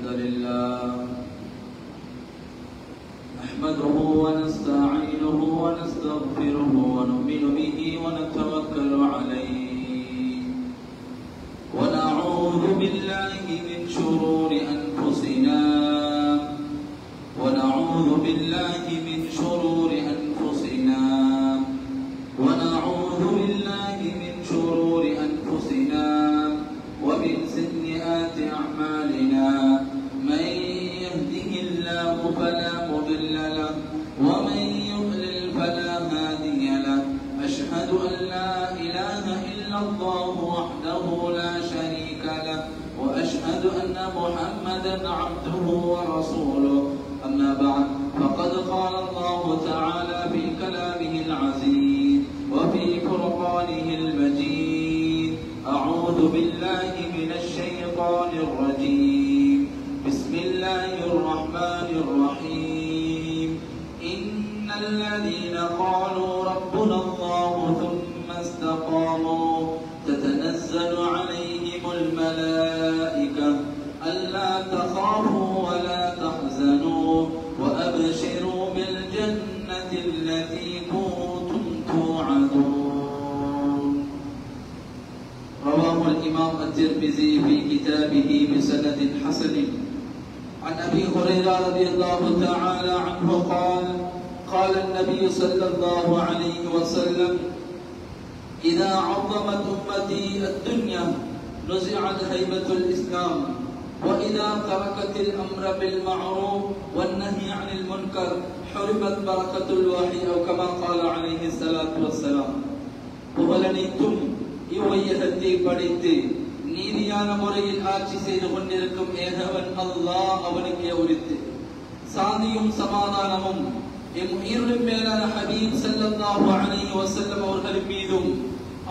لله نحمده ونستعينه ونستغفره ونؤمن به ونتوكل عليه ونعوذ بالله من شرور أنفسنا ونعوذ بالله من شرور أنفسنا ونعوذ بالله من شرور أنفسنا ومن سيئات أعمالنا من يهده الله فلا مضل له ومن يضلل فلا هادي له أشهد أن لا إله إلا الله وحده لا شريك له وأشهد أن محمدا عبده ورسوله أما بعد فقد قال الله تعالى في كلامه العزيز وفي فرقانه المجيد أعوذ بالله من الشيطان الرجيم بسم الله الرحمن الرحيم إن الذين قالوا ربنا الله ثم استقاموا تتنزل عليهم الملائكة ألا تخافوا ولا تحزنوا وأبشروا بالجنة التي كنتم توعدون. رواه الإمام الترمذي في كتابه بسند حسن عن أبي هريرة رضي الله تعالى عنه قال النبي صلى الله عليه وسلم إذا عظمت أمتي الدنيا نزعت هيبة الإسلام وإذا تركت الأمر بالمعروف والنهي عن المنكر حرمت بركة الوحي أو كما قال عليه الصلاة والسلام. புகழனைத்தும் இவ்வையகத்தை படைத்து நீதியான முறையில் ஆட்சி செய்து கொண்டிருக்கும் ஏகவன் அல்லாஹ் அவனுக்கே உரித்து சாந்தியும் சமாதானமும் எம் உயிரின் மேலான ஹபீப் ஸல்லல்லாஹு அலைஹி வஸல்லம் அவர்களின் மீதும்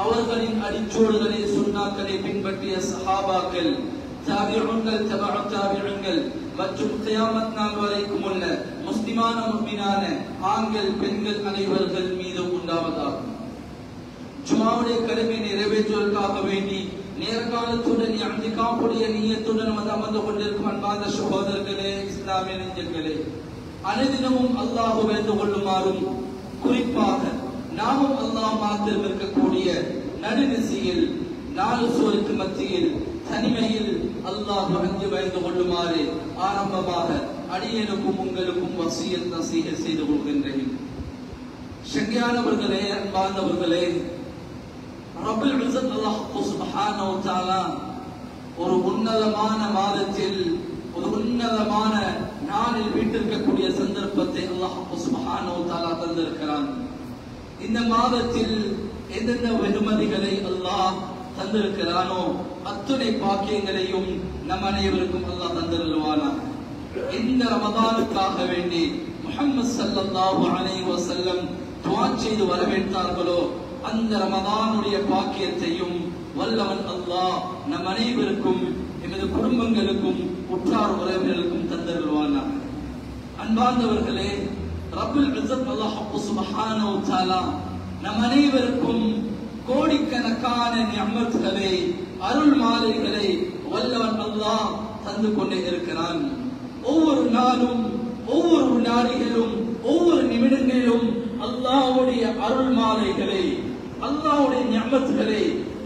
அவர்களின் அடிச்சோடுகளை சுன்னாக்களை பின்பற்றிய சஹாபாக்கள் தாபிஊன்கள் தபஉ தாபிஊன்கள் மற்றும் கியாமத் நாள் வரைக்கும் உள்ள முஸ்லிமான முஃமினான ஆண்கள் பெண்கள் அனைவர்கள் மீதும் உண்டாவதாக. ஜுமாவுடைய கடமை நிறைவேற்றுவதற்காக வேண்டி நேரகாலத்துடன் இஅ்திகாஃபுடைய நிய்யத்துடன் அமர்ந்து கொண்டிருக்கும் அன்பார்ந்த சகோதரர்களே, இஸ்லாமிய நெஞ்சங்களே, அனுதினமும் அல்லாஹ் வேண்டு கொள்ளுமாறும் குறிப்பாக நாமும் அல்லாஹ் மாத்திரம் இருக்கக்கூடிய நடுநிசையில் நாலு சுவருக்கு மத்தியில் தனிமையில் அல்லாஹ் அஞ்சு பயந்து கொள்ளுமாறு ஆரம்பமாக அடியனுக்கும் உங்களுக்கும் வசியத் நசீஹத் செய்து கொள்கின்றேன். சங்கையானவர்களே, அன்பார்ந்தவர்களே, ரப்பல் இஸ்ஸத் அல்லாஹ் சுப்ஹானஹு வ தஆலா ஒரு உன்னதமான மாதத்தில் ஒரு உன்னதமான நாளில் வீட்டிருக்கக்கூடிய சந்தர்ப்பத்தை அல்லாஹ் சுப்ஹானஹு வ தஆலா தந்திருக்கிறான். இந்த மாதத்தில் எந்தெந்த வெகுமதிகளை அல்லாஹ் தந்திருக்கிறானோ அத்துணை பாக்கியங்களையும் நம் அனைவருக்கும் அல்லாஹ் தந்திருவானாக. இந்த ரமதானுக்காக வேண்டி முஹம்மது ஸல்லல்லாஹு அலைஹி வஸல்லம் துஆ செய்து வரவேற்றார்களோ அந்த ரமதானுடைய பாக்கியத்தையும் வல்லவன் அல்லாஹ் நம் அனைவருக்கும் எமது குடும்பங்களுக்கும் உற்றார் உறவினர்களுக்கும் தந்திருவானாக. அன்பார்ந்தவர்களே, ரப்புல் இஸ்ஸத் அல்லாஹ் சுப்ஹானஹு வ தஆலா நம் அனைவருக்கும் கோடிக்கணக்கான நிஅமத்களை அருள் மாலைகளை வல்லவன் அல்லாஹ் தந்து கொண்டே இருக்கிறான். ஒவ்வொரு நாளும் ஒவ்வொரு வினாடிகளும் ஒவ்வொரு நிமிடங்களிலும் அல்லாஹ்வுடைய அருள் மாலைகளை அல்லாஹ்வுடைய நிஅமத்களை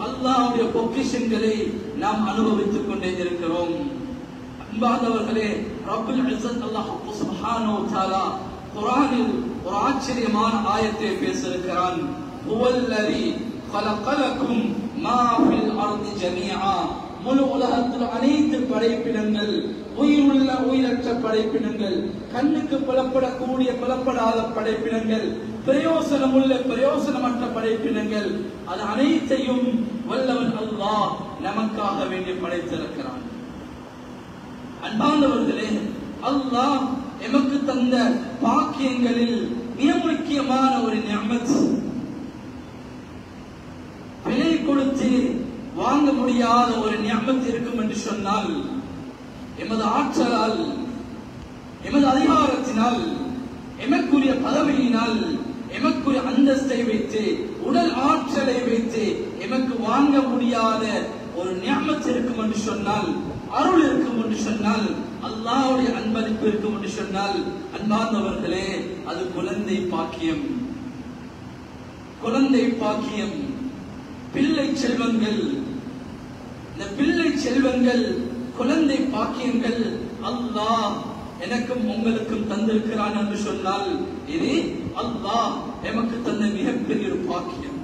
அல்லாஹ்வுடைய பொக்கிஷங்களை நாம் அனுபவித்துக் கொண்டே இருக்கிறோம். அன்பார்ந்தவர்களே, ரப்புல் இஸ்ஸத் அல்லாஹ் சுப்ஹானஹு வ தஆலா குர்ஆனில் ஒரு ஆச்சரியமான ஆயத்தை பேசியிருக்கிறான். ஹுவல்லதி கலகலக்கும் மா ஃபில் அர்தி ஜமீஆ. முழு உலகத்தில் அனைத்து படைப்பினங்கள், உயிருள்ள உயிரற்ற படைப்பினங்கள், கண்ணுக்கு புலப்படக்கூடிய புலப்படாத படைப்பினங்கள், பிரயோசனமுள்ள பிரயோசனமற்ற படைப்பினங்கள், அது அனைத்தையும் வல்லவன் அல்லாஹ் நமக்காக வேண்டி படைத்திருக்கிறான். அன்பார்ந்தவர்களே, அல்லாஹ் எமக்கு தந்த பாக்கியங்களில் மிக முக்கியமான ஒரு நிஅமத், விலை கொடுத்து வாங்க முடியாத ஒரு நிஅமத் இருக்கும் என்று சொன்னால் எமது ஆற்றலால், எமது அதிகாரத்தினால், எமக்குரிய பதவியினால், எமக்குரிய அந்தஸ்தை வைத்து, உடல் ஆற்றலை வைத்து எமக்கு வாங்க முடியாத ஒரு நிஅமத் இருக்கும் என்று சொன்னால் அருள் இருக்கும் என்று சொன்னால், அல்லாஹ்வுடைய அன்பளிப்பு இருக்கும் என்று சொன்னால், அன்பார்ந்தவர்களே, அது குழந்தை பாக்கியம். குழந்தை பாக்கியம், பிள்ளை செல்வங்கள். இந்த பிள்ளை செல்வங்கள், குழந்தை பாக்கியங்கள் அல்லாஹ் எனக்கும் உங்களுக்கும் தந்திருக்கிறான் என்று சொன்னால், இது அல்லாஹ் எமக்கு தந்த மிகப்பெரிய ஒரு பாக்கியம்.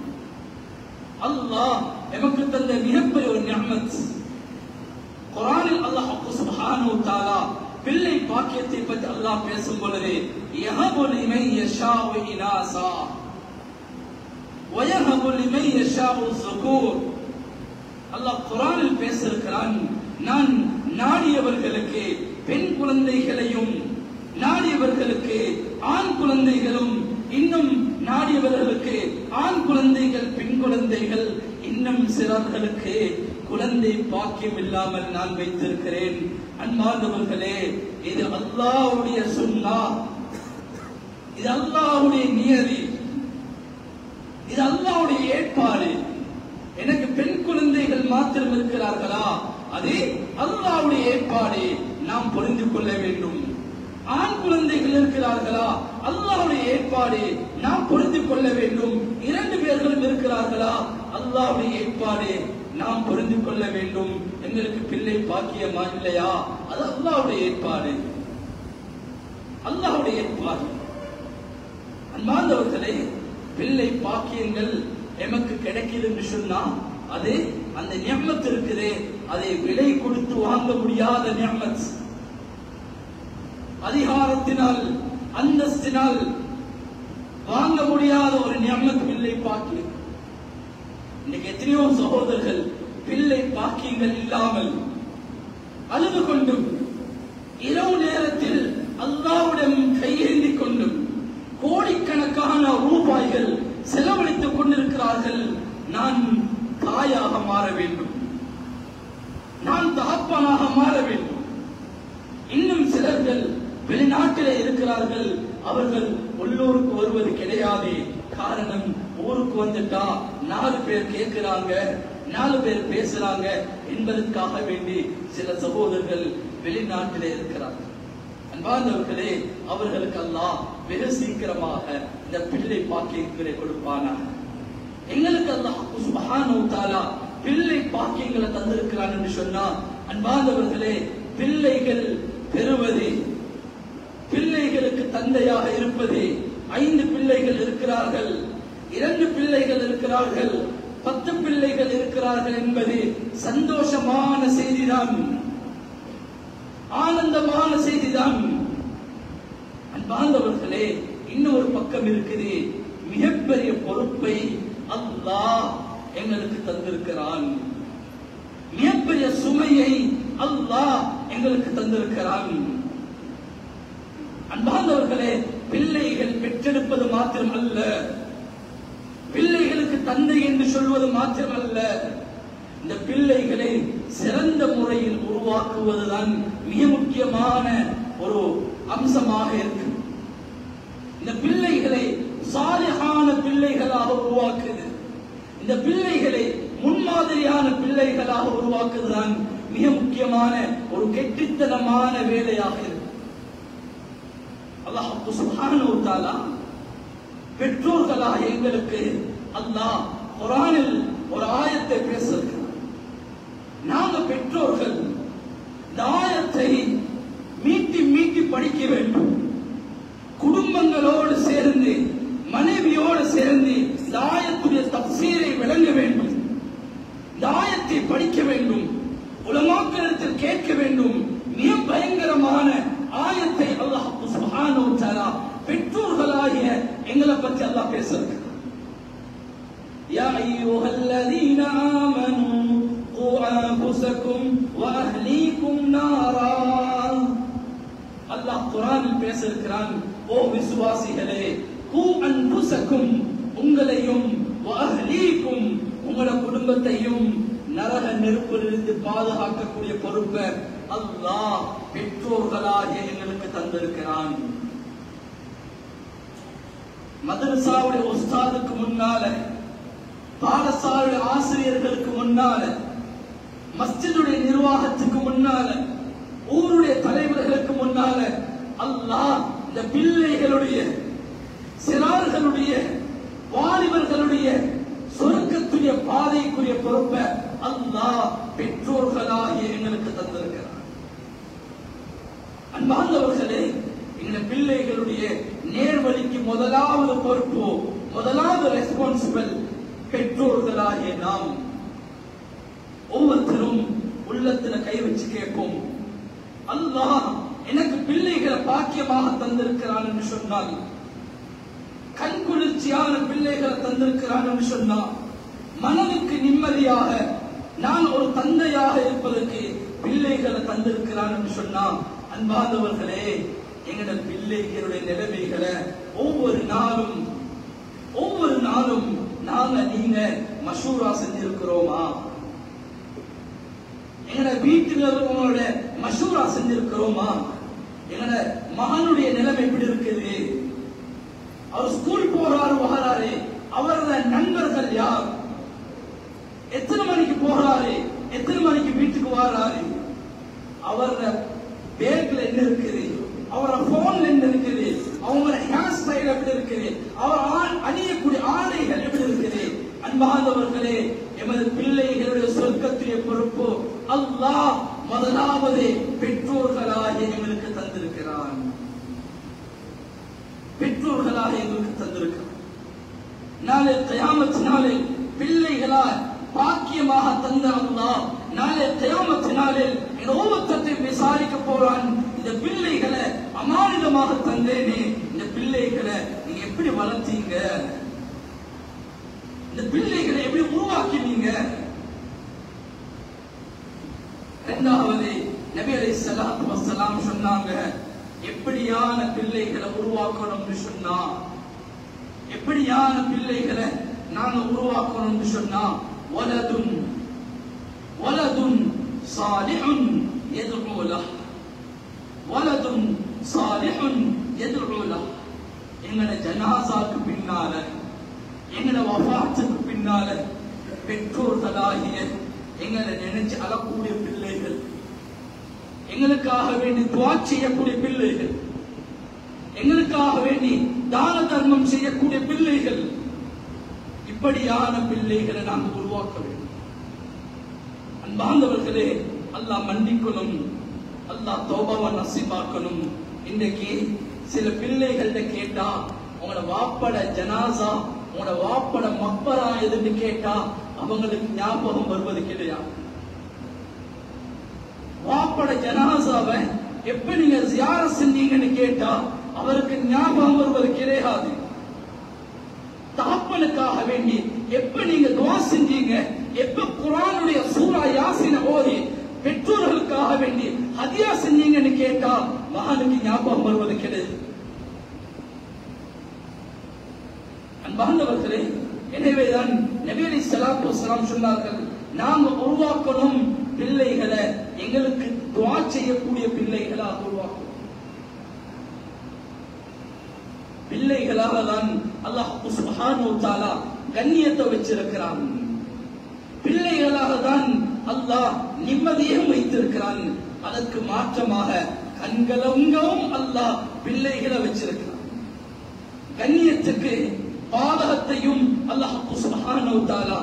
அல்லாஹ் எமக்கு தந்த மிகப்பெரிய ஒரு நிஅமத். குர்ஆனில் அல்லாஹ் சுப்ஹானஹு வ தஆலா பிள்ளை பாக்கியத்தை பற்றி அல்லாஹ் பேசும் பொழுது, யஹபு லிமன் யஷாஉ இனாஸா வ யஹபு லிமன் யஷாஉ ஸுகூர். அல்லாஹ் குர்ஆனில் பேசியிருக்கிறான், நான் நாடியவர்களுக்கு பெண் குழந்தைகளையும், நாடியவர்களுக்கு ஆண் குழந்தைகளும், இன்னும் நாடியவர்களுக்கு ஆண் குழந்தைகள், பெண் குழந்தைகள், இன்னும் சிலர்களுக்கு குழந்தை பாக்கியம் இல்லாமல் நான் வைத்திருக்கிறேன். அன்பார்ந்தவர்களே, இது அல்லாஹ்வுடைய சுன்னத், இது அல்லாஹ்வுடைய நியதி, இது அல்லாஹ்வுடைய ஏற்பாடு. எனக்கு பெண் குழந்தைகள் மாத்திரம் இருக்கிறார்களா? அது அல்லாஹ்வுடைய ஏற்பாடு, நாம் புரிந்து கொள்ள வேண்டும். ஆண் குழந்தைகள் இருக்கிறார்களா? அல்லாஹ்வுடைய ஏற்பாடு, நாம் புரிந்து கொள்ள வேண்டும். இரண்டு பேர்களும் இருக்கிறார்களா? அல்லாஹ்வுடைய ஏற்பாடு, நாம் புரிந்து கொள்ள வேண்டும். எங்களுக்கு பிள்ளை பாக்கியமா இல்லையா? அது அல்லாஹ்வுடைய ஏற்பாடு, அல்லாஹ்வுடைய ஏற்பாடு. அன்பார்ந்தவர்களே, பிள்ளை பாக்கியங்கள் எமக்கு கிடைக்குது என்று சொன்னா, அது அந்த நிஅமத் இருக்குதே, அதை விலை கொடுத்து வாங்க முடியாத நிஅமத். அதிகாரத்தினால், அந்தஸ்தினால் வாங்க முடியாத ஒரு நிஅமத் பிள்ளை பாக்கியம். இன்னைக்கு எத்தனையோ சகோதரர்கள் பிள்ளை பாக்கியங்கள் இல்லாமல் அழுது கொண்டும், இரவு நேரத்தில் அல்லாஹ்விடம் கையேந்திக் கொண்டும் கோடிக்கணக்கான ரூபாய்கள் செலவழித்துக் கொண்டிருக்கிறார்கள். நான் தாயாக மாற வேண்டும், நான் தகப்பனாக மாற வேண்டும். இன்னும் சிலர்கள் வெளிநாட்டிலே இருக்கிறார்கள், அவர்கள் உள்ளூருக்கு வருவது கிடையாது. காரணம், ஊருக்கு வந்துட்டா 4 பேர் கேட்கிறாங்க, 4 பேர் பேசுறாங்க என்பதற்காக வேண்டி சில சகோதரர்கள் வெளிநாட்டிலே இருக்கிறார்கள். அன்பார்ந்தவர்களே, அவர்களுக்கு அல்லாஹ் வெகு சீக்கிரமாக இந்த பிள்ளை பாக்கியங்களை கொடுப்பானா? எங்களுக்கு அல்லாஹ் சுப்ஹானஹு வ தஆலா பிள்ளை பாக்கியங்களை தந்திருக்கிறான் என்று சொன்னா, அன்பார்ந்தவர்களே, பிள்ளைகள் பெறுவது, பிள்ளைகளுக்கு தந்தையாக இருப்பது, 5 பிள்ளைகள் இருக்கிறார்கள், 2 பிள்ளைகள் இருக்கிறார்கள், 10 பிள்ளைகள் இருக்கிறார்கள் என்பது சந்தோஷமான செய்திதான், ஆனந்தமான செய்திதான். அன்பார்ந்தவர்களே, இன்னொரு பக்கம் இருக்குது, மிகப்பெரிய பொறுப்பை அல்லாஹ் எங்களுக்கு தந்திருக்கிறான், மிகப்பெரிய சுமையை அல்லாஹ் எங்களுக்கு தந்திருக்கிறான். அன்பார்ந்தவர்களே, பிள்ளைகள் பெற்றெடுப்பது மாத்திரம் அல்ல, பிள்ளைகளுக்கு தந்தை என்று சொல்வது மாத்திரம் அல்ல, இந்த பிள்ளைகளை சிறந்த முறையில் உருவாக்குவதுதான் மிக முக்கியமான ஒரு அம்சமாக இருக்கு. இந்த பிள்ளைகளை சாலிஹான பிள்ளைகளாக உருவாக்குது, இந்த பிள்ளைகளை முன்மாதிரியான பிள்ளைகளாக உருவாக்குவதுதான் மிக முக்கியமான ஒரு கெட்டித்தனமான வேலையாக இருக்கு. அல்லாஹ் சுப்ஹானஹு வ தஆலா பெற்றோர்களாக எங்களுக்கு அல்லாஹ் குர்ஆனில் ஒரு ஆயத்தை பேசுகிறார். நாங்க பெற்றோர்கள் இந்த ஆயத்தை மீட்டி மீட்டி படிக்க வேண்டும். குடும்பங்களோடு சேர்ந்து, மனைவியோடு சேர்ந்து இந்த ஆயத்துடைய தஃசீரை விளங்க வேண்டும், இந்த ஆயத்தை படிக்க வேண்டும், உலமாக்களிடத்தில் கேட்க வேண்டும். மிக பயங்கரமான ஆயத்தை அல்லாஹ் சுப்ஹானஹு வ தஆலா பெற்றோர்களாகிய எங்களை பற்றி அல்லாஹ் பேசுகிறார். யா அய்யுஹல்லதீன ஆமனூ கூ அன்ஃபுஸக்கும் வ அஹ்லீக்கும் நாரா. அல்லாஹ் குர்ஆனில் பேசுகிறான், ஓ விசுவாசிகளே, கூ அன்ஃபுஸக்கும், உங்களையும், வ அஹ்லீக்கும், உங்களோட குடும்பத்தையும் நரக நெருப்பிலிருந்து பாதுகாக்கக்கூடிய பொறுப்பை அல்லாஹ் பெற்றோர்களாகிய எங்களுக்கு தந்திருக்கிறான். மதரசாவுடைய உஸ்தாதுக்கு முன்னால, பாடசாலை ஆசிரியர்களுக்கு முன்னால, மஸ்ஜிதுடைய நிர்வாகத்துக்கு முன்னால, ஊருடைய தலைவர்களுக்கு முன்னால அல்லாஹ் இந்த பிள்ளைகளுடைய, சிறார்களுடைய, வாலிபர்களுடைய சொர்க்கத்துடைய பாதைக்குரிய பொறுப்பை அல்லாஹ் பெற்றோர்களாகிய எங்களுக்கு தந்திருக்கிறார். அன்பார்ந்தவர்களே, எங்க பிள்ளைகளுடைய நேர்வழிக்கு முதலாவது பொறுப்பு, முதலாவது ரெஸ்பான்சிபிள் பெற்றோர்களாகிய நாம். ஒவ்வொருத்தரும் உள்ளத்துல கை வச்சு கேட்போம், அல்லாஹ் எனக்கு பிள்ளைகளை பாக்கியமாக தந்திருக்கிறான் என்று சொன்னால், கண்குளிர்ச்சியான பிள்ளைகளை தந்திருக்கிறான் என்று சொன்னால், மனதுக்கு நிம்மதியாக நான் ஒரு தந்தையாக இருப்பதற்கு பிள்ளைகளை தந்திருக்கிறான் என்று சொன்னால், அன்பாதவர்களே, எங்கட பிள்ளைகளுடைய நிலைமைகளை ஒவ்வொரு நாளும் நாங்க நீங்க மஷூரா செஞ்சிருக்கிறோமா? எங்கட வீட்டில் உங்களோட மஷூரா செஞ்சிருக்கிறோமா? எங்கட மகனுடைய நிலைமை எப்படி இருக்குது? அவர் ஸ்கூல் போறாரு வராரு, அவரது நண்பர்கள் யார்? எத்தனை மணிக்கு போறாரு, எத்தனை மணிக்கு வீட்டுக்கு வராரு? அவர பேக்ல என்ன இருக்குது, அவர போன்ல என்ன இருக்குது, அவங்களோட ஹேர் ஸ்டைல் எப்படி இருக்குது, அவர் அணியக்கூடிய ஆடைகள் எப்படி இருக்குது? அன்பாதவர்களே, எமது பிள்ளைகளுடைய சொர்க்கத்துடைய பொறுப்பு அல்லாஹ் முதலாவது பெற்றோர்களாக எங்களுக்கு தந்திருக்கிறான். பெற்றோர்களாக எங்களுக்கு தந்திருக்கிறான். நாளை கியாமத் நாளில் பிள்ளைகளால் பாக்கியமாக தந்த அல்லாஹ் நாளை கியாமத் நாளில் ஒவ்வொருத்தரை விசாரிக்க போறான். இந்த பிள்ளைகளை அமானிதமாக தந்தேனே, இந்த பிள்ளைகளை நீங்க எப்படி வளர்த்தீங்க? இந்த பிள்ளைகளை எப்படி உருவாக்கினீங்க? இரண்டாவது, நபி அலைஹிஸ்ஸலாத்து வஸ்ஸலாம் சொன்னாங்க, எப்படியான பிள்ளைகளை உருவாக்கணும்னு சொன்னா, எப்படியான பிள்ளைகளை நாங்க உருவாக்கணும்னு சொன்னா, வலதுன் சாலிஹுன் யதுஉ லஹ், வலதுன் சாலிஹுன் யதுஉ லஹ். எங்கட ஜனாசாக்கு பின்னால, எங்கட வஃபாத்துக்கு பின்னால பெற்றோர்களாகிய எங்களை நினைச்சு அழக்கூடிய பிள்ளைகள், எங்களுக்காக வேண்டி துஆ செய்யக்கூடிய பிள்ளைகள், எங்களுக்காக வேண்டி தான தர்மம் செய்யக்கூடிய பிள்ளைகள், இப்படியான பிள்ளைகளை நாம் உருவாக்க வேண்டும். அன்பார்ந்தவர்களே, அல்லாஹ் மன்னிக்கணும், அல்லாஹ் தௌபாவை நசீபாக்கணும். இன்றைக்கு சில பிள்ளைகள்ட்ட கேட்டா, உங்களோட வாப்பட ஜனாசா, உங்களோட வாப்பட மக்பரா எதுன்னு கேட்டா அவங்களுக்கு ஞாபகம் வருவது கிடையாது. வாப்பட ஜனாசாவை எப்ப நீங்க ஜியாரத் செஞ்சீங்கன்னு கேட்டா அவருக்கு ஞாபகம் வருவது கிடையாது. தகப்பனுக்காக வேண்டி எப்ப நீங்க துஆ செஞ்சீங்க, எப்ப குர்ஆனுடைய சூரா யாசீனை ஓதி பெற்றோர்களுக்காக வேண்டி ஹதியா செஞ்சீங்கன்னு கேட்டா மகனுக்கு ஞாபகம் வருவது கிடையாது. அன்பார்ந்தவர்களே, எனவேதான் நபி அலைஹிஸ்ஸலாத்து வஸ்ஸலாம் சொன்னார்கள், நாம உருவாக்கணும் பிள்ளைகளை, எங்களுக்கு துஆ செய்யக்கூடிய பிள்ளைகளாக உருவாக்கணும். பிள்ளைகளாக தான் அல்லாஹ் சுப்ஹானஹு வ தஆலா கண்ணியத்தை வச்சிருக்கிறான். பிள்ளைகளாக தான் அல்லாஹ் நிம்மதியையும் வைத்திருக்கிறான். அதற்கு மாற்றமாக கண்களங்கவும் அல்லாஹ் பிள்ளைகளை வச்சிருக்கிறான். கண்ணியத்துக்கு பாதகத்தையும் அல்லாஹ் சுப்ஹானஹு வ தஆலா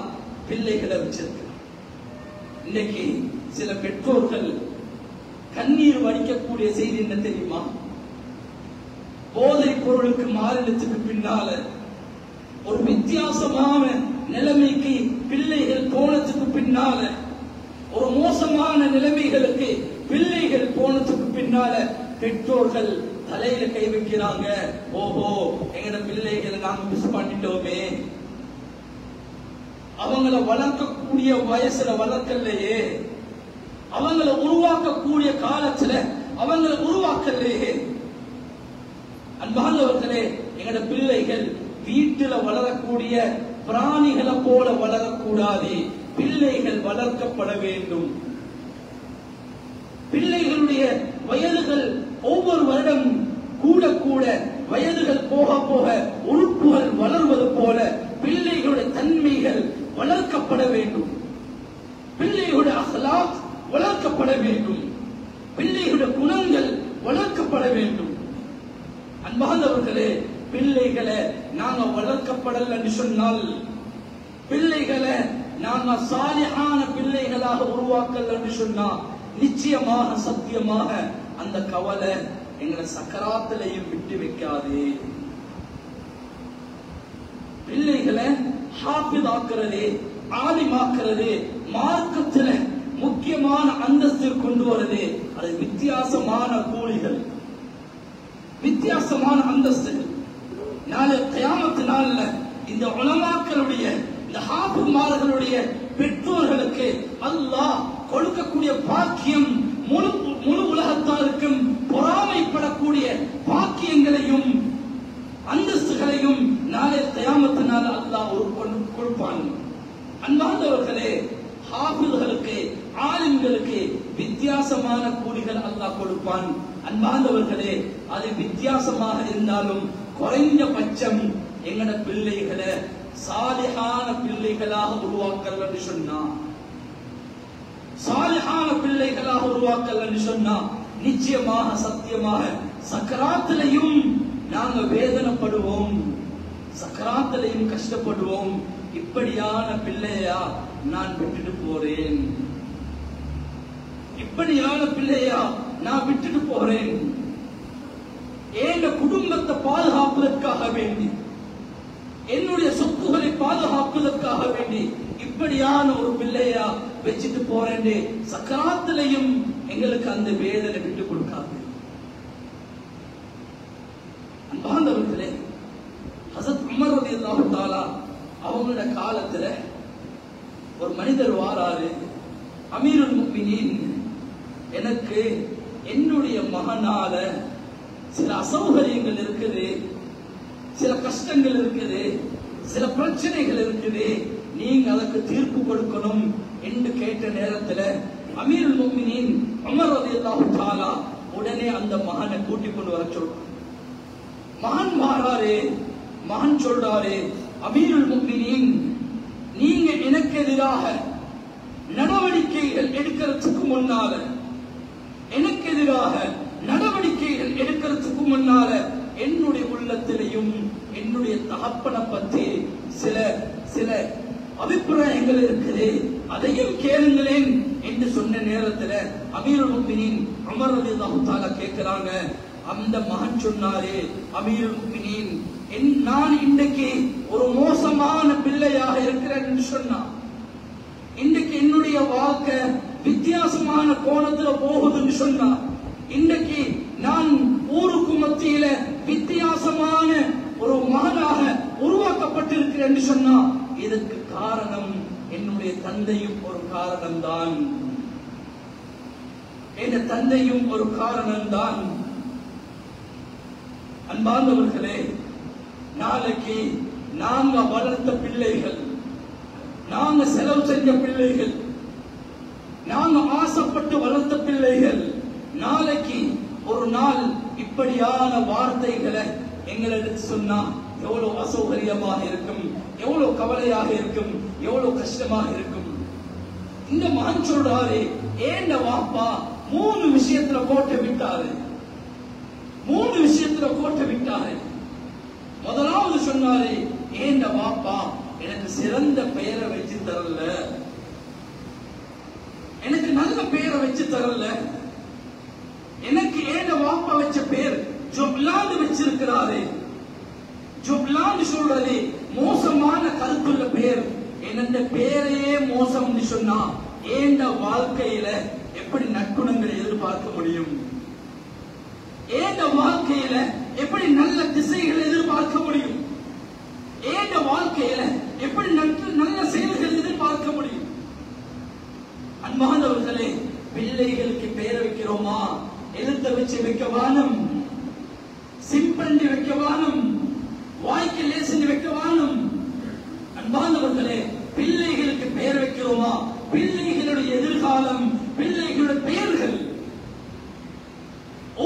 பிள்ளைகளை வச்சிருக்கிறான். இன்னைக்கு சில பெற்றோர்கள் கண்ணீர் வடிக்கக்கூடிய செய்தி என்ன தெரியுமா? போதை பொருளுக்கு மாறினத்துக்கு பின்னால ஒரு வித்தியாசமான நிலைமைக்கு பிள்ளைகள் போனதுக்கு பின்னால, ஒரு மோசமான நிலைமைகளுக்கு பிள்ளைகள் போனதுக்கு பின்னால பெற்றோர்கள் தலையில கை வைக்கிறாங்க. ஓஹோ, எங்கட பிள்ளைகளை நாங்க மிஸ் பண்ணிட்டோமே, அவங்கள வளர்க்கக்கூடிய வயசுல வளர்க்கலையே, அவங்கள உருவாக்கக்கூடிய காலத்துல அவங்கள உருவாக்கலையே. அன்பார்ந்தவர்களே, எங்கட பிள்ளைகள் வீட்டில வளரக்கூடிய பிராணிகளை போல வளரக்கூடாது. பிள்ளைகள் வளர்க்கப்பட வேண்டும். பிள்ளைகளுடைய வயதுகள் ஒவ்வொரு வருடம் கூட கூட வயதுகள் போக போக உறுப்புகள் வளர்வது போல பிள்ளைகளுடைய தன்மைகள் வளர்க்கப்பட வேண்டும். பிள்ளைகளுடைய அஹ்லாக் வளர்க்கப்பட வேண்டும், பிள்ளைகளுடைய குணங்கள் வளர்க்கப்பட வேண்டும். அன்பார்ந்தவர்களே, பிள்ளைகளை நாங்க வளர்க்கப்படல என்று சொன்னால், பிள்ளைகளை நாங்க சாலிஹான பிள்ளைகளாக உருவாக்கல் என்று சொன்னா, நிச்சயமாக சத்தியமாக அந்த கவலை எங்களை சக்கராத்திலையும் விட்டு வைக்காது. பிள்ளைகளை ஹாஃபிஸ் ஆக்குறது, ஆலிமாக்குறது, மார்க்கத்துல முக்கியமான அந்தஸ்தில் கொண்டு வருது, அது வித்தியாசமான கூலிகள், வித்தியாசமான அந்தஸ்துகள். நாளை கியாமத்து நாள்ல இந்த உலமாக்களுடைய, இந்த ஹாஃபிஸ்மார்களுடைய பெற்றோர்களுக்கு அல்லாஹ் கொடுக்கக்கூடிய பாக்கியம் முழு உலகத்தாருக்கும் பொறாமைப்படக்கூடிய பாக்கியங்களையும் அந்தஸ்துகளையும் நாளை கியாமத்து நாள் அல்லாஹ் கொடுப்பான். அன்பார்ந்தவர்களே, ஹாஃபிஸ்களுக்கு, ஆலிம்களுக்கு வித்தியாசமான கூலிகள் அல்லாஹ் கொடுப்பான். அன்பார்ந்தவர்களே, அது வித்தியாசமாக இருந்தாலும் குறைந்தபட்சம் எங்கட பிள்ளைகளை சாலிஹான பிள்ளைகளாக உருவாக்கல் என்று சொன்னா, சாலிஹான பிள்ளைகளாக உருவாக்கல் என்று சொன்னா, நிச்சயமாக சத்தியமாக சக்கராத்திலையும் நாங்க வேதனைப்படுவோம், சக்கராத்திலையும் கஷ்டப்படுவோம். இப்படியான பிள்ளையா நான் விட்டுட்டு போறேன், இப்படியான பிள்ளையா நான் விட்டுட்டு போறேன், என் குடும்பத்தை பாதுகாப்பதற்காக வேண்டி, என்னுடைய சொத்துக்களை பாதுகாப்பதற்காக வேண்டி இப்படியான ஒரு பிள்ளையா வச்சுட்டு போறேன். சக்கராத்திலையும் எங்களுக்கு அந்த வேதனை விட்டு கொடுக்காது. அன்பார்ந்தவர்களே, ஹஸரத் உமர் ரலியல்லாஹு தஆலா அவங்களோட காலத்துல ஒரு மனிதர் வாராரு. அமீருல் முஃமினீன், எனக்கு என்னுடைய மகனால சில அசௌகரியங்கள் இருக்குது, சில கஷ்டங்கள் இருக்குது, சில பிரச்சனைகள் இருக்குது, நீங்க அதற்கு தீர்ப்பு கொடுக்கணும் என்று கேட்ட நேரத்துல அமீருல் முஃமினீன் உமர் ரலியல்லாஹு தஆலா உடனே அந்த மகனை கூட்டிக் கொண்டு வர சொல்றார். மகன் மாறாரு, மகன் சொல்றாரு, அமீருல் முஃமினீன், நீங்க எனக்கு எதிராக நடவடிக்கைகள் எடுக்கிறதுக்கு முன்னால, எனக்கு எதிராக நடவடிக்கைகள் எடுக்கிறதுக்கு முன்னால என்னுடைய உள்ளத்திலையும் என்னுடைய தகப்பனை பற்றி சில சில அபிப்பிராயங்கள் இருக்குது, அதையும் கேளுங்களேன் என்று சொன்ன நேரத்தில் அமீருல் முஃமினீன் உமர் ரலியல்லாஹு தஆலா கேட்கிறாங்க. அந்த மகன் சொன்னாரே, அமீருல் முஃமினீன், நான் இன்றைக்கு ஒரு மோசமான பிள்ளையாக இருக்கிறேன் என்று சொன்னா, இன்றைக்கு என்னுடைய வாழ்க்கை வித்தியாசமான கோணத்துல போகுதுன்னு சொன்னா, இன்றைக்கு நான் ஊருக்கு மத்தியில வித்தியாசமான ஒரு மகனாக உருவாக்கப்பட்டிருக்கிறேன் என்று சொன்னா, இதற்கு காரணம் என்னுடைய தந்தையும் ஒரு காரணம்தான், என் தந்தையும் ஒரு காரணம்தான். அன்பார்ந்தவர்களே, நாளைக்கு நாங்க வளர்த்த பிள்ளைகள், நாங்க செலவு செஞ்ச பிள்ளைகள், நாங்க ஆசைப்பட்டு வளர்த்த பிள்ளைகள், நாளைக்கு ஒரு நாள் இப்படியான வார்த்தைகளை எங்களுக்கு சொன்னா எவ்வளவு அசௌகரியமாக இருக்கும், எவ்வளவு கவலையாக இருக்கும், எவ்வளவு கஷ்டமாக இருக்கும். இந்த மகன் சொல்றாரு, ஏண்ட வாப்பா 3 விஷயத்துல கோட்டை விட்டாரு, 3 விஷயத்துல கோட்டை விட்டாரு. முதலாவது சொன்னாரு, ஏண்ட வாப்பா எனக்கு சிறந்த பெயரை வச்சு தரல, எனக்கு நல்ல பெயரை வச்சு தரல, எனக்கு ஏண்ட வாப்பா வச்ச பேர் ஜுப்லான் வச்சிருக்கிறாரு. ஜுப்லான் சொல்றது மோசமான கருத்துள்ள பேர். என்ன பேரையே மோசம் சொன்னா ஏண்ட வாழ்க்கையில எப்படி நற்குணங்களை எதிர்பார்க்க முடியும்? ஏண்ட வாழ்க்கையில எப்படி நல்ல திசைகளை எதிர்பார்க்க முடியும்? ஏண்ட வாழ்க்கையில எப்படி நல்ல செயல்கள் எதிர்பார்க்க முடியும்? அன்பானவர்களே, பிள்ளைகளுக்கு பெயர் வைக்கிறோமா? எழுத்த வச்சு வைக்க வானம், சிம்பண்டி வைக்க வானம், வாய்க்கு லேசண்டி வைக்க வானம். அன்பானவர்களே, பிள்ளைகளுக்கு பெயர் வைக்கிறோமா? பிள்ளைகளுடைய எதிர்காலம், பிள்ளைகளுடைய பெயர்கள்.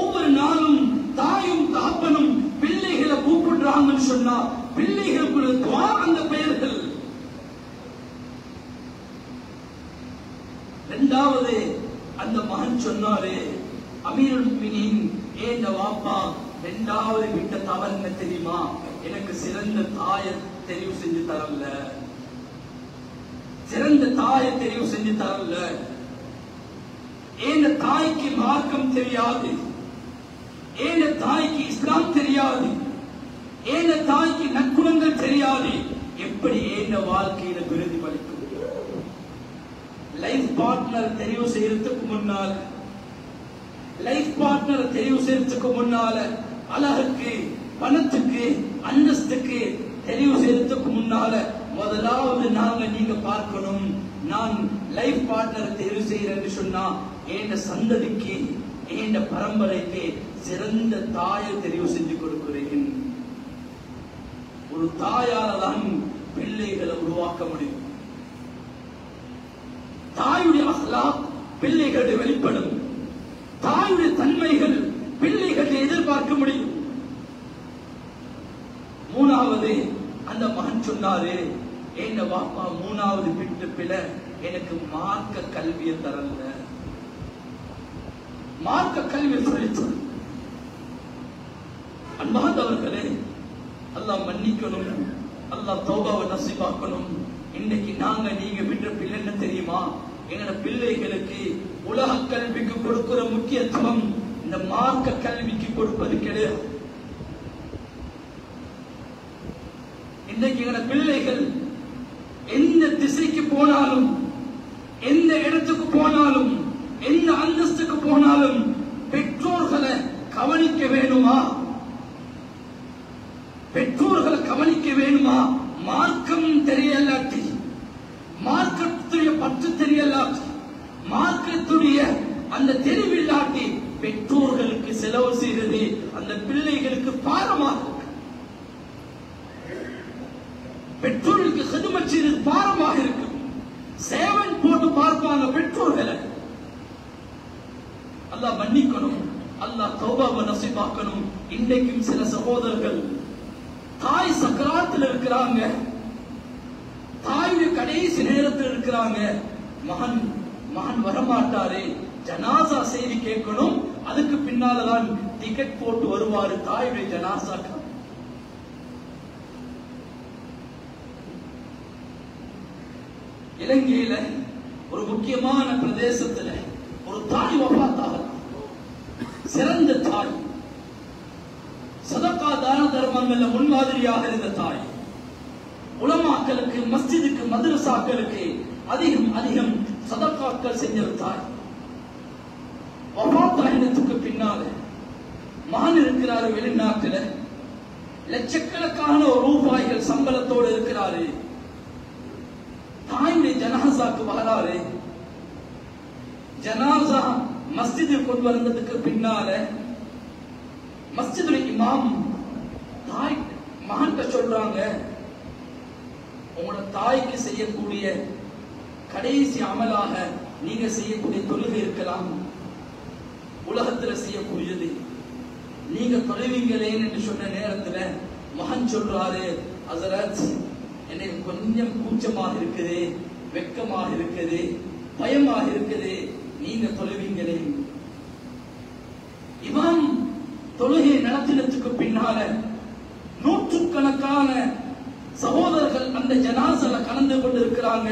ஒவ்வொரு நாளும் தாயும் தகப்பனும் பிள்ளைகளை கூப்பிடுறாங்கன்னு சொன்னா பிள்ளைகளுக்கு அந்த பெயர்கள். இரண்டாவது அந்த மகன் சொன்னாரு, அமீருல் முஃமினீன், ஏன் வாப்பா இரண்டாவது விட்ட தவறு என்ன தெரியுமா? எனக்கு சிறந்த தாயை தெரிவு செஞ்சு தரல, சிறந்த தாயை தெரிவு செஞ்சு தரல. ஏன் தாய்க்கு மார்க்கம் தெரியாது, ஏன் தாய்க்கு இஸ்லாம் தெரியாது, ஏன் தாய்க்கு நற்குணங்கள் தெரியாது. எப்படி ஏன் வாழ்க்கையில பிரதிபலிக்கும்? லைஃப் பார்ட்னர் தெரிவு செய்யறதுக்கு முன்னால, லைஃப் பார்ட்னர் தெரிவு செய்யறதுக்கு முன்னால, அழகுக்கு, பணத்துக்கு, அந்தஸ்துக்கு தெரிவு செய்யறதுக்கு முன்னால முதலாவது நீங்க பார்க்கணும், நான் லைஃப் பார்ட்னர் தெரிவு செய்யறேன்னு சொன்னா ஏண்ட சந்ததிக்கு, ஏண்ட பரம்பரைக்கு சிறந்த தாயை தெரிவு செஞ்சு கொடுக்கிறேன். ஒரு தாயால தான் பிள்ளைகளை உருவாக்க முடியும். தாயுடைய அஹ்லாக் பிள்ளைகளுடைய வெளிப்படும், தாயுடைய தன்மைகள் பிள்ளைகளை எதிர்பார்க்க முடியும். மூணாவது அந்த மகன் சொன்னாரு, என்ன வாப்பா மூணாவது விட்டு பிள்ளை எனக்கு மார்க்க கல்வியை தரல, மார்க்க கல்வியை சொல்லிச்சு. அன்பார்ந்தவர்களே, அல்லாஹ் மன்னிக்கணும், அல்லாஹ் தௌபாவை நசீபாக்கணும். இன்னைக்கு நீங்க விட்ட பிள்ளை என்ன தெரியுமா? எங்கட பிள்ளைகளுக்கு உலக கல்விக்கு கொடுக்கிற முக்கியத்துவம் இந்த மார்க்க கல்விக்கு கொடுப்பது கிடையாது. இன்றைக்கு எங்கட பிள்ளைகள் எந்த திசைக்கு போனாலும், எந்த இடத்துக்கு போனாலும், எந்த அந்தஸ்துக்கு போனாலும் பெற்றோர்களை கவனிக்க வேணுமா? பெற்றோர்களை கவனிக்க வேணுமா? மார்க்கம் தெரியலாட்டி, மார்க்கத்துடைய பற்று தெரியலாட்டி, மார்க்கத்துடைய அந்த தெரிவில்லாட்டி பெற்றோர்களுக்கு செலவு செய்வது அந்த பிள்ளைகளுக்கு பாரமாக, பெற்றோர்களுக்கு ஹிதுமத் செய்வது பாரமாக இருக்கும். சேவன் போட்டு பார்ப்பாங்க பெற்றோர்களை. அல்லாஹ் மன்னிக்கணும், அல்லாஹ் தௌபாவை நசீபாக்கணும். இன்றைக்கும் சில சகோதரர்கள் தாய் சக்கராத்தில் இருக்கிறாங்க, தாயுடைய கடைசி நேரத்தில் இருக்கிறாங்க. மகன் மகன் வரமாட்டாரு, ஜனாசா செய்தி கேட்கணும், அதுக்கு பின்னால்தான் டிக்கெட் போட்டு வருவாரு தாயுடைய ஜனாசா. இலங்கையில ஒரு முக்கியமான பிரதேசத்துல ஒரு தாய் வஃபாத்தாக, சிறந்த தாய், சதகா தான தர்மங்கள்ல முன்மாதிரியாக இருந்த தாய், உலமாக்களுக்கு, மஸ்ஜிதுக்கு, மதரசாக்களுக்கு அதிகம் அதிகம் சதகாக்கள் செஞ்ச தாய். வஃபாத்தாயினத்துக்கு பின்னால மகன் இருக்கிறாரு வெளிநாட்டுல, லட்சக்கணக்கான ரூபாய்கள் சம்பளத்தோடு இருக்கிறாரு. தாயுடைய ஜனாசாக்கு வராரு. ஜனாசா மஸ்ஜிதில் கொண்டு வந்ததுக்கு பின்னால மஸ்ஜிதுடைய இமாம் தாய் மகன்கிட்ட சொல்றாங்க, உங்களோட தாய்க்கு செய்யக்கூடிய கடைசி அமலாக நீங்க செய்யக்கூடிய தொழுகை இருக்கலாம், உலகத்துல செய்யக்கூடியது, நீங்க தொழுவீங்களேன் என்று சொன்ன நேரத்துல மகன் சொல்றாரு, ஹஸரத் எனக்கு கொஞ்சம் கூச்சமாக இருக்குது, வெட்கமாக இருக்குது, பயமாக இருக்குது, நீங்க தொழுவீங்களே. இமாம் தொழுகை நடத்தினத்துக்கு பின்னால நூற்றுக்கணக்கான சகோதரர்கள் அந்த ஜனாசால கலந்து கொண்டு இருக்கிறாங்க.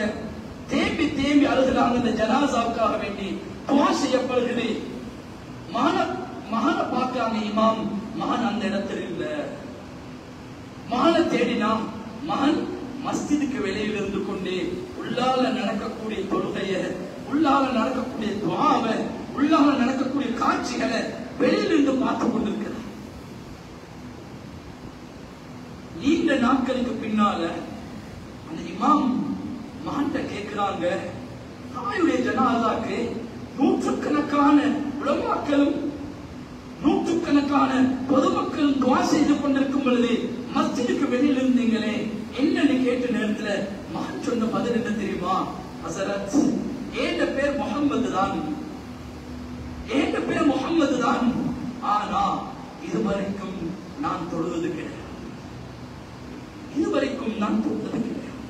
தேம்பி தேம்பி அழுகிறாங்க அந்த ஜனாசாவுக்காக வேண்டி. துஆ செய்யப்படுகிறது. மகனை பார்க்கிறாங்க இமாம், மகன் அந்த இடத்துல இல்ல. மகனை தேடினா மகன் மஸ்ஜிதுக்கு வெளியில் இருந்து கொண்டே உள்ளால நடக்கக்கூடிய தொழுகைய, உள்ளால நடக்கக்கூடிய துஆவை, உள்ளால நடக்கக்கூடிய காட்சிகளை வெளியிலிருந்து பார்த்துக் கொண்டிருக்கிறார். நீண்ட நாட்களுக்கு பின்னால அந்த இமாம் மகன்கிட்ட கேட்கிறாங்க, தாயுடைய ஜனாசாக்கு நூற்றுக்கணக்கான உலமாக்களும் நூற்றுக்கணக்கான பொதுமக்களும் துஆ செய்து கொண்டிருக்கும் பொழுது மஸ்ஜிதுக்கு வெளியில் இருந்தீங்களே என்னன்னு கேட்ட நேரத்துல மகன் சொன்ன பதில் என்ன தெரியுமா? ஹஸரத், ஏன் பேர் முஹம்மது தான், ஏன் பேர் முஹம்மது தான், ஆனா இதுவரைக்கும் நான் தொழுவது கிடையாது, இதுவரைக்கும் நான் தொழுவது கிடையாது,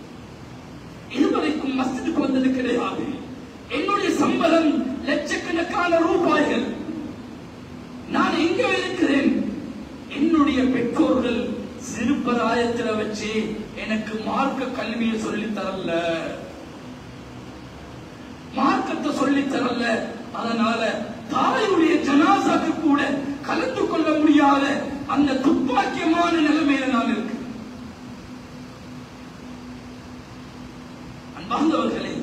இதுவரைக்கும் மஸ்ஜிதுக்கு வந்தது கிடையாது, என்னுடைய ஆலயத்துல வச்சு எனக்கு மார்க்க கல்வியை சொல்லி தரல, மார்க்கத்தை சொல்லி தரல. அதனால தாயுடைய ஜனாசாக்கு கூட கலந்து கொள்ள முடியாத அந்த துப்பாக்கியமான நிலைமையில நான் இருக்கு. அன்பார்ந்தவர்களே,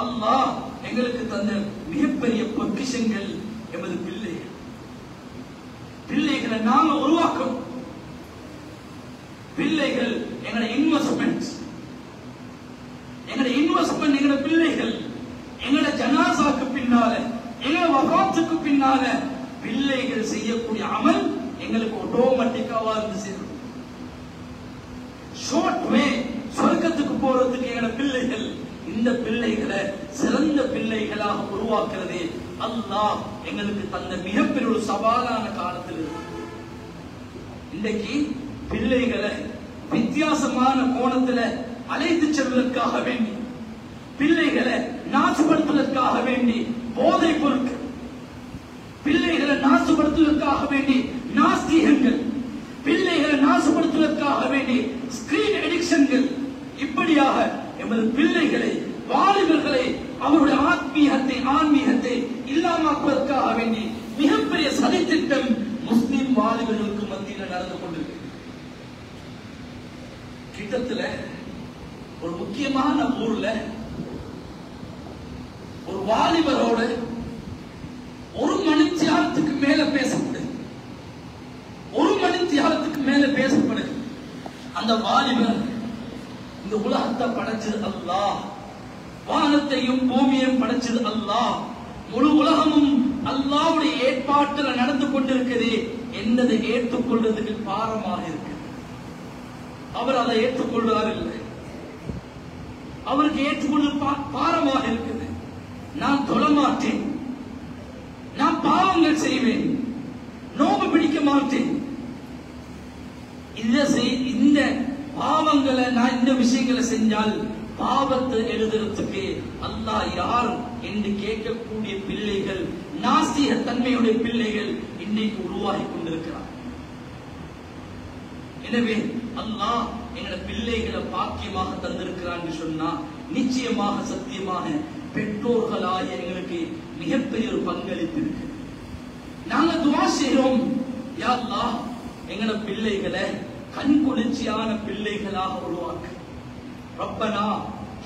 அல்லாஹ் எங்களுக்கு தந்த மிகப்பெரிய பொக்கிஷங்கள் எமது பிள்ளைகள். பிள்ளைகளை நாம உருவாக்கணும். பிள்ளைகள் எங்களோட இன்வெஸ்ட்மெண்ட், எங்களோட பிள்ளைகள். எங்களோட ஜனாசாக்கு பின்னால, எங்களோட வஃபாத்துக்கு பின்னால பிள்ளைகள் செய்யக்கூடிய அமல் எங்களுக்கு ஆட்டோமேட்டிக்காவா இருந்து சேரும். ஷார்ட் வே சொர்க்கத்துக்கு போறதுக்கு எங்களோட பிள்ளைகள். இந்த பிள்ளைகளை சிறந்த பிள்ளைகளாக உருவாக்குறதே அல்லாஹ் எங்களுக்கு தந்த மிகப்பெரிய ஒரு சவாலான காலத்தில் இருக்கு. இன்றைக்கு பிள்ளைகளை வித்தியாசமான கோணத்துல அழைத்து செல்வதற்காக வேண்டி, பிள்ளைகளை நாசுபடுத்துவதற்காக வேண்டி போதை பொருட்கள், பிள்ளைகளை நாசுபடுத்துவதற்காக வேண்டி நாஸ்திகங்கள், பிள்ளைகளை நாசுபடுத்துவதற்காக வேண்டி ஸ்கிரீன் அடிக்ஷன்கள், இப்படியாக எமது பிள்ளைகளை, வாலிபர்களை, அவருடைய ஆன்மீகத்தை இல்லாமக்குவதற்காக வேண்டி மிகப்பெரிய சதித்திட்டம் முஸ்லிம் வாலிபர்களுக்கு மத்தியில் நடந்து கொண்டிருக்கு. கிட்டத்துல ஒரு முக்கியமான ஊர்ல ஒரு வாலிபரோட ஒரு மணி தியாகத்துக்கு மேல பேசப்படுது. ஒரு மணி தியாகத்துக்கு மேல பேசப்படுது. அந்த வாலிபர் இந்த உலகத்தை படைச்சது அல்லாஹ், வானத்தையும் பூமியையும் படைச்சது அல்லாஹ், முழு உலகமும் அல்லாஹ்வுடைய ஏற்பாட்டில் நடந்து கொண்டிருக்கிறது என்பதை ஏற்றுக்கொள்வதற்கு பாரமாக இருக்கு. அவர் அதை ஏற்றுக்கொள்வார் இல்லை. அவருக்கு ஏற்றுக்கொள்ள பாரமாக இருக்குது. நான் தொழமாட்டேன், நான் பாவங்கள் செய்வேன், நோம்பு பிடிக்க மாட்டேன், இந்த பாவங்களை நான் இந்த விஷயங்களை செஞ்சால் பாவத்தை எழுதுறதுக்கு அல்லாஹ் யார் என்று கேட்கக்கூடிய பிள்ளைகள், நாஸ்திக தன்மையுடைய பிள்ளைகள் இன்னைக்கு உருவாகி கொண்டிருக்கிறார். எனவே அல்லாஹ் எங்களோட பிள்ளைகளை பாக்கியமாக தந்திருக்கிறான் சொன்னா நிச்சயமாக சத்தியமாக பெற்றோர்களாக எங்களுக்கு மிகப்பெரிய ஒரு பங்களிப்பு இருக்கு. நாங்க துஆ செய்றோம், யா அல்லாஹ் எங்களோட பிள்ளைகளை கண்குளிர்ச்சியான பிள்ளைகளாக உருவாக்கு. ரப்பனா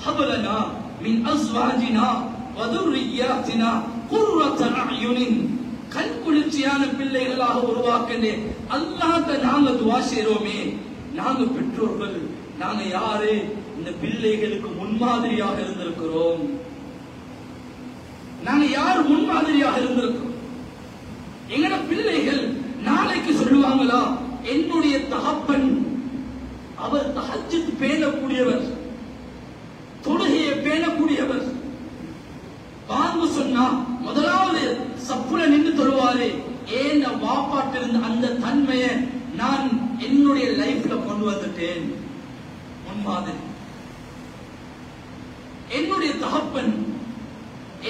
ஹப்லனா மின் அஸ்வாஜினா வ துர்ரிய்யாத்தினா குர்ரத அயுனின், கண்குளிர்ச்சியான பிள்ளைகளாக உருவாக்குனே அல்லாஹ்ட்ட நாங்க துஆ செய்றோமே. நாங்க பெற்றோர்கள், நாங்க யாரு? இந்த பிள்ளைகளுக்கு முன்மாதிரியாக இருந்திருக்கிறோம். நாங்க யார் முன்மாதிரியாக இருந்திருக்கிறோம்? எங்கட பிள்ளைகள் நாளைக்கு சொல்லுவாங்களா, என்னுடைய தகப்பன் அவர் தஹஜ்ஜுத் பேணக்கூடியவர், தொழுகையை பேணக்கூடியவர், வாங்க சொன்னா முதலாவது சப்புல நின்று தொழுவாரு. ஏன் வாப்பாட்டிருந்த அந்த தன்மையை நான் என்னுடைய லைஃப்ல கொண்டு வந்துட்டேன். முன்மாதிரி என்னுடைய தகப்பன்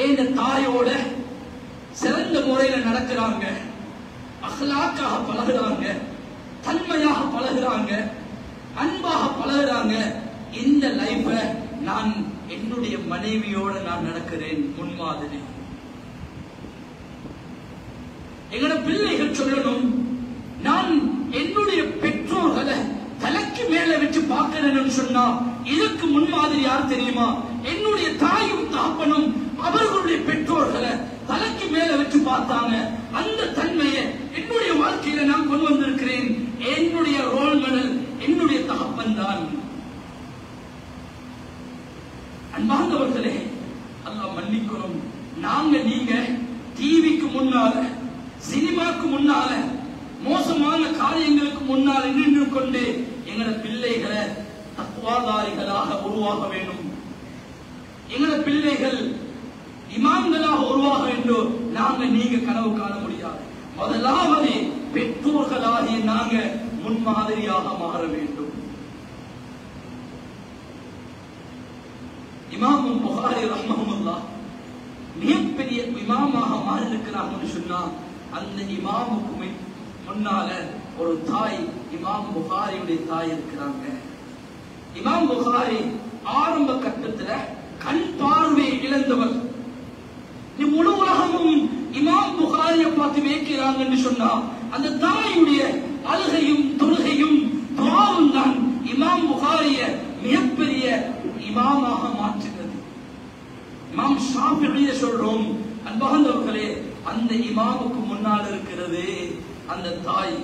ஏன் தாயோட சிறந்த முறையில நடக்கிறாங்க, அஹ்லாக்காக பழகுறாங்க, தன்மையாக பழகுறாங்க, அன்பாக பழகுறாங்க. இந்த லைஃப நான் என்னுடைய மனைவியோட நான் நடக்கிறேன். முன்மாதிரி எங்கட பிள்ளைகள் சொல்லணும், நான் என்னுடைய பெற்றோர்களை தலைக்கு மேல வச்சு பார்க்கிறேன்னு சொன்னா இதற்கு முன்மாதிரி யார் தெரியுமா? என்னுடைய தாயும் தகப்பனும் அவர்களுடைய பெற்றோர்களை தலைக்கு மேல வச்சு பார்த்தாங்க. அந்த தன்மையை என்னுடைய வாழ்க்கையில நான் கொண்டு வந்திருக்கிறேன். என்னுடைய ரோல் மாடல் என்னுடைய தகப்பன் தான். அன்பார்ந்தவர்களே, அல்லாஹ் மன்னிக்கணும். நாங்க நீங்க டிவிக்கு முன்னால, சினிமாக்கு முன்னால, மோசமான காரியங்களுக்கு முன்னால நின்று கொண்டு எங்களோட பிள்ளைகளை தக்வாதாரிகளாக உருவாக வேண்டும். எங்களோட பிள்ளைகள் இமாம்களாக உருவாக வேண்டும். நாங்க நீங்க கனவு காண முடியாது. முதலாவது பெற்றோர்களாகிய நாங்க முன்மாதிரியாக மாற வேண்டும். இமாம் புகாரி ரஹ்மஹுல்லாஹ் மிகப்பெரிய இமாமாக மாறி இருக்கிறாங்கன்னு சொன்னா அந்த இமாமுக்கு முன்னால ஒரு தாய் இமாம் புகாரியுடைய தாய் இருக்கிறாங்க. இமாம் புகாரி ஆரம்ப கட்டத்துல கண் பார்வை இழந்தவர். முழு உலகமும் இமாம் புகாரியை பார்த்து வைக்கிறாங்கன்னு சொன்னா அந்த தாயுடைய அழுகையும் தொழுகையும் துஆவும் தான் இமாம் புகாரிய மிகப்பெரிய இமாமாக மாற்றினது. இமாம் ஷாஃபிஈ சொல்றோம், அன்பார்ந்தவர்களே, அந்த இமாமுக்கு முன்னால் இருக்கிறது அந்த தாய்.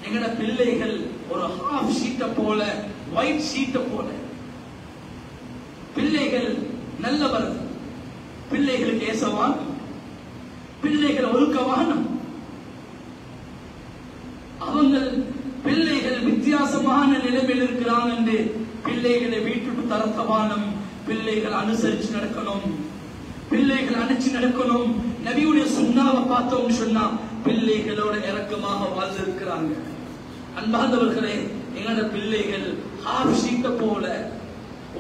எங்கட பிள்ளைகள் ஒரு ஹாஃப் ஷீட்டை போல, ஒயிட் ஷீட்டை போல. பிள்ளைகள் நல்லவர், பிள்ளைகளுக்கு ஏசவான், பிள்ளைகள் ஒழுக்கவான். அவங்க பிள்ளைகள் வித்தியாசமான நிலைமையில் இருக்கிறாங்க என்று பிள்ளைகளை வீட்டுக்கு தரத்தவானம். பிள்ளைகள் அனுசரிச்சு நடக்கணும், பிள்ளைகள் அணைச்சு நடக்கணும். நபியுடைய சுன்னாவை பார்த்தோம் சொன்னா பிள்ளைகளோட இறக்கமாக வாழ்ந்திருக்கிறாங்க. அன்பார்ந்தவர்களே, எங்களோட பிள்ளைகள் ஹாஃப் ஷீட்டை போல,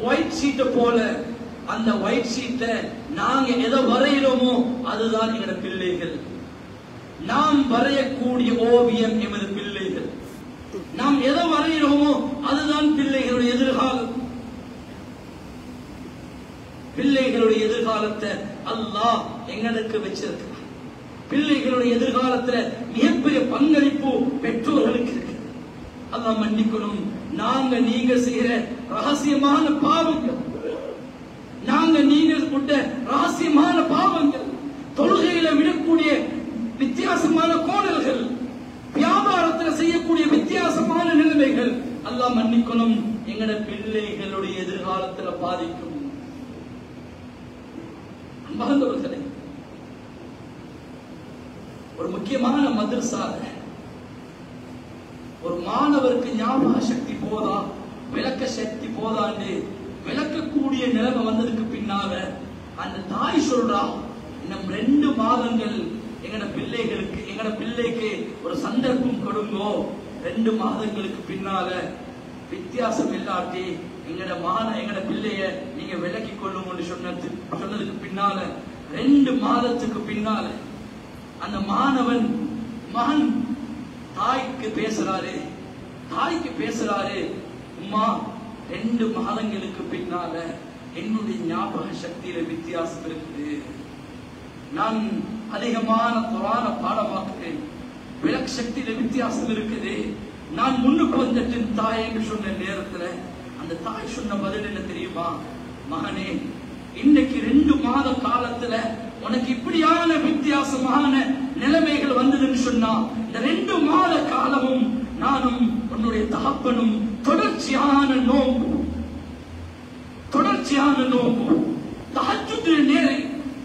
ஒயிட் ஷீட்டை போல. அந்த ஒயிட் ஷீட்டை நாங்க எதை வரையிறோமோ அதுதான் எங்களோட பிள்ளைகள். நாம் வரையக்கூடிய ஓவியம் எமது பிள்ளைகள். நாம் எதை வரையிறோமோ அதுதான் பிள்ளைகளுடைய எதிர்காலம். பிள்ளைகளுடைய எதிர்காலத்தை அல்லாஹ் எங்களுக்கு வச்சிருக்கிறார். பிள்ளைகளுடைய எதிர்காலத்துல மிகப்பெரிய பங்களிப்பு பெற்றோர்களுக்கு இருக்கு. அல்லாஹ் மன்னிக்கணும். நாங்க நீங்க செய்யற ரகசியமான பாவங்கள், நாங்க நீங்கள் கொண்ட ரகசியமான பாவங்கள், தொழுகையில விடக்கூடிய வித்தியாசமான கோணல்கள், வியாபாரத்தில் செய்யக்கூடிய வித்தியாசமான நிலைமைகள், அல்லாஹ் மன்னிக்கணும், எங்கட பிள்ளைகளுடைய எதிர்காலத்தில் பாதிக்கும். அன்பார்ந்தவர்களே, ஒரு முக்கியமான மதரசால ஒரு மாணவருக்கு ஞாபக சக்தி போதா, விளக்க சக்தி போதான்னு விளக்கக்கூடிய நிலைமை வந்ததுக்கு பின்னால அந்த தாய் சொல்றா, இன்னும் 2 மாதங்கள் எங்கட பிள்ளைக்கு ஒரு சந்தர்ப்பம் கொடுங்கோ. 2 மாதங்களுக்கு பின்னால வித்தியாசம் இல்லாட்டி எங்கட பிள்ளைய நீங்க விலக்கி கொள்ளும் சொன்னதுக்கு பின்னால 2 மாதத்துக்கு பின்னால அந்த மகன் தாய்க்கு பேசுறாரு, அம்மா 2 மாதங்களுக்கு பின்னால என்னுடைய ஞாபக சக்தியில வித்தியாசம் இருக்குது. நான் அதிகமான குர்ஆனை பாடமாக்குறேன், விளக்க சக்தியில வித்தியாசம் இருக்குது. நான் முன்னுக்கு வந்துட்டேன் தாய் என்று சொன்ன நேரத்துல அந்த தாய் சொன்ன பதில் என்ன தெரியுமா? மகனே, இன்னைக்கு 2 மாத காலத்துல உனக்கு இப்படியான வித்தியாசமான நிலைமைகள் வந்ததுன்னு சொன்னா, இந்த 2 மாத காலமும் நானும் உன்னுடைய தகப்பனும் தொடர்ச்சியான நோம்பு,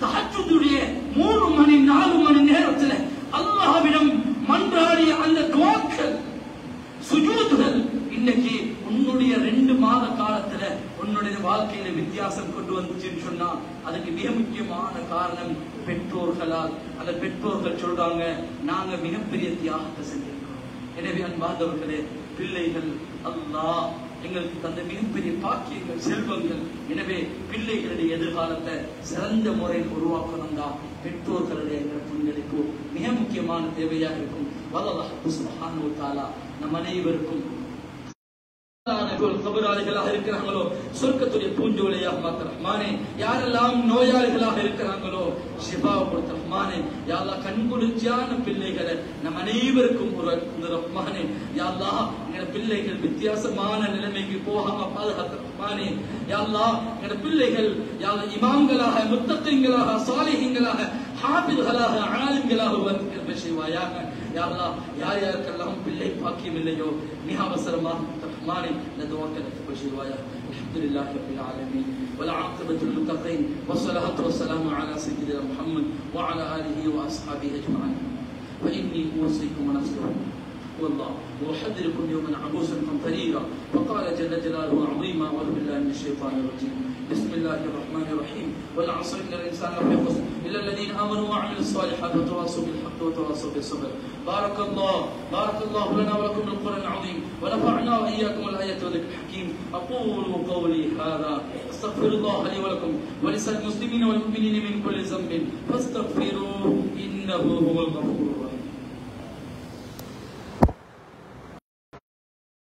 தஹஜ்ஜுடைய 3 மணி 4 மணி நேரத்துல அல்லாஹ்விடம் மன்றாடிய அந்த துஆக்கள், சுஜூதுகள் இன்னைக்கு உன்னுடைய 2 மாத காலத்துல உன்னுடைய வாழ்க்கையில வித்தியாசம் கொண்டு வந்துச்சுன்னு சொன்னா அதுக்கு மிக முக்கியமான காரணம் பெற்றோர்களால். அந்த பெற்றோர்கள் சொல்றாங்க, நாங்க மிகப்பெரிய தியாகத்தை செஞ்சிருக்கிறோம். எனவே அன்பார்ந்தவர்களே, பிள்ளைகள் அல்லாஹ் எங்களுக்கு தந்த மிகப்பெரிய பாக்கியங்கள், செல்வங்கள். எனவே பிள்ளைகளுடைய எதிர்காலத்தை சிறந்த முறையில் உருவாக்கணும் தான் பெற்றோர்களுடைய பங்களிப்பு மிக முக்கியமான தேவையாக இருக்கும். வல்லல்லாஹ் சுப்ஹானஹு வ தஆலா நம் அனைவருக்கும் கபராளிகளாக இருக்கிறாங்களோ சொர்க்கத்துடைய பூஞ்சோலையாக மாத்த ரஹ்மானே. யாரெல்லாம் நோயாளிகளாக இருக்கிறாங்களோ ஷிஃபாவை கொடுத்த ரஹ்மானே. யா அல்லாஹ் கண்குளிர்ச்சியான பிள்ளைகளை நம் அனைவருக்கும் ஒரு ரஹ்மானே. யா அல்லாஹ் எங்க பிள்ளைகள் வித்தியாசமான நிலைமைக்கு போகாம பாதுகாத்த ரஹ்மானே. யா அல்லாஹ் எங்க பிள்ளைகள் யா அல்லாஹ் இமாம்களாக, முத்தகீன்களாக, சாலிஹீன்களாக, ஹாஃபித்களாக, ஆலிம்களாக வந்து செய்வாயாக. யா அல்லாஹ் யார் யாருக்கெல்லாம் பிள்ளை பாக்கியம் இல்லையோ மிக அவசரமாக رحماني ندعوك لتبشروايا. الحمد لله رب العالمين والعاقبة للمتقين والصلاة والسلام على سيدنا محمد وعلى آله وأصحابه أجمعين. فإني أوصيكم ونفسي والله وأحذركم يوما عبوسا قمطريرا. وقال جل جلاله عظيما: أعوذ بالله من الشيطان الرجيم. بسم الله الرحمن الرحيم. والعصر إن الإنسان لفي خسر إلا الذين آمنوا وعملوا الصالحات وتواصوا بالحق وتواصوا بالصبر. بارك الله لنا ولكم بالقرآن العظيم ونفعنا وإياكم الآيات والذكر الحكيم. أقول قولي هذا أستغفر الله لي ولكم ولسائر المسلمين والمؤمنين من كل ذنب فاستغفروه إنه هو الغفور الرحيم.